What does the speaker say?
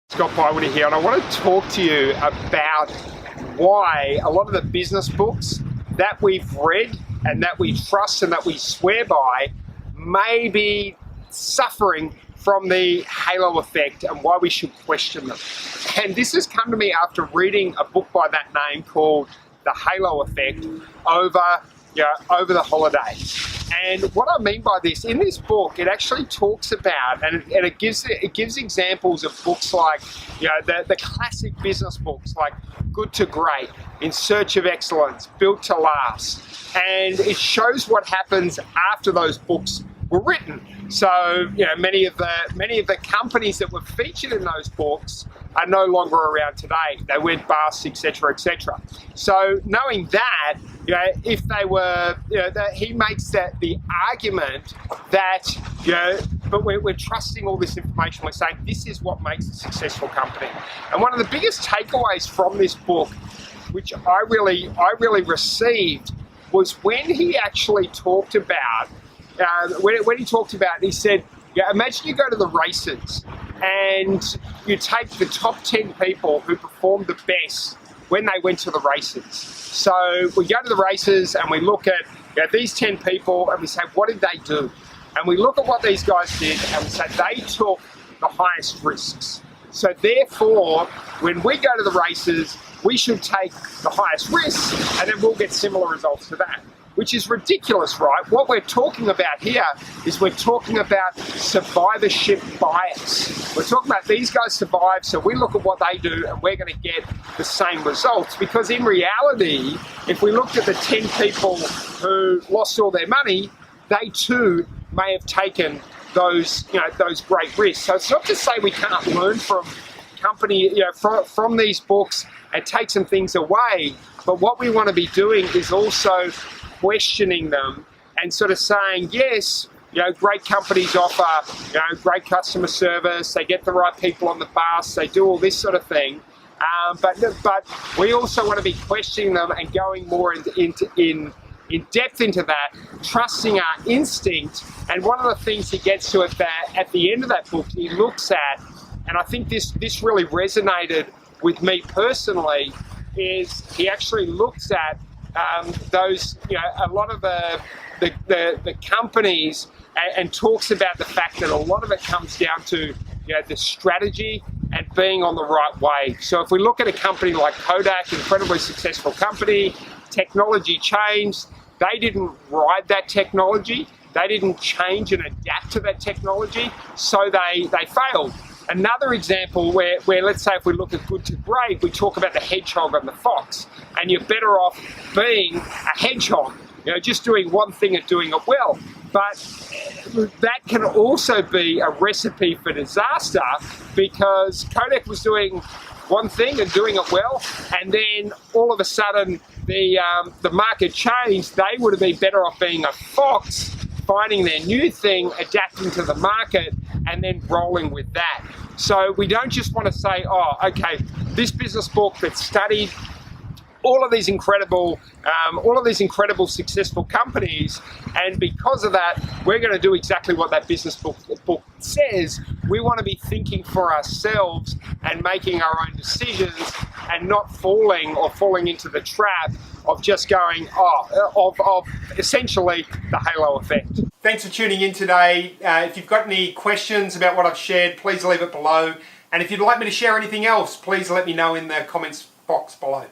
Scott Bywoody here, and I want to talk to you about why a lot of the business books that we've read and that we trust and that we swear by may be suffering from the halo effect and why we should question them. And this has come to me after reading a book by that name called The Halo Effect over the holidays. And what I mean by this, in this book, it actually talks about, and it gives examples of books like, the classic business books like Good to Great, In Search of Excellence, Built to Last. And it shows what happens after those books were written. So, many of the companies that were featured in those books are no longer around today. They went bust, etc., etc. So, knowing that, if they were, that he makes the argument that, but we're trusting all this information. We're saying this is what makes a successful company. And one of the biggest takeaways from this book, which I really received, was when he actually talked about. He said, imagine you go to the races and you take the top 10 people who performed the best when they went to the races. So we go to the races and we look at these 10 people and we say, what did they do? And we look at what these guys did and we say, they took the highest risks. So therefore, when we go to the races, we should take the highest risks and then we'll get similar results to that. Which is ridiculous, right? What we're talking about here is we're talking about survivorship bias. We're talking about these guys survive, so we look at what they do and we're going to get the same results. Because in reality, if we looked at the 10 people who lost all their money, they too may have taken those great risks. So it's not to say we can't learn from from these books and take some things away, but what we want to be doing is also questioning them and sort of saying, yes, great companies offer, great customer service, they get the right people on the bus, they do all this sort of thing, but we also want to be questioning them and going more in depth into that, trusting our instinct. And one of the things he gets to at the end of that book, he looks at, and I think this really resonated with me personally, is he actually looks at a lot of the companies and talks about the fact that a lot of it comes down to the strategy and being on the right way. So if we look at a company like Kodak, incredibly successful company, technology changed, they didn't ride that technology, they didn't change and adapt to that technology, so they failed. Another example where let's say if we look at Good to Great, we talk about the hedgehog and the fox, and you're better off being a hedgehog, just doing one thing and doing it well. But that can also be a recipe for disaster, because Kodak was doing one thing and doing it well, and then all of a sudden the market changed. They would have been better off being a fox, finding their new thing, adapting to the market, and then rolling with that. So we don't just want to say, oh, okay, this business book that studied all of these incredible successful companies, and because of that, we're going to do exactly what that business book says. We want to be thinking for ourselves and making our own decisions, and not falling into the trap of just going, of essentially the halo effect. Thanks for tuning in today. If you've got any questions about what I've shared, please leave it below. And if you'd like me to share anything else, please let me know in the comments box below.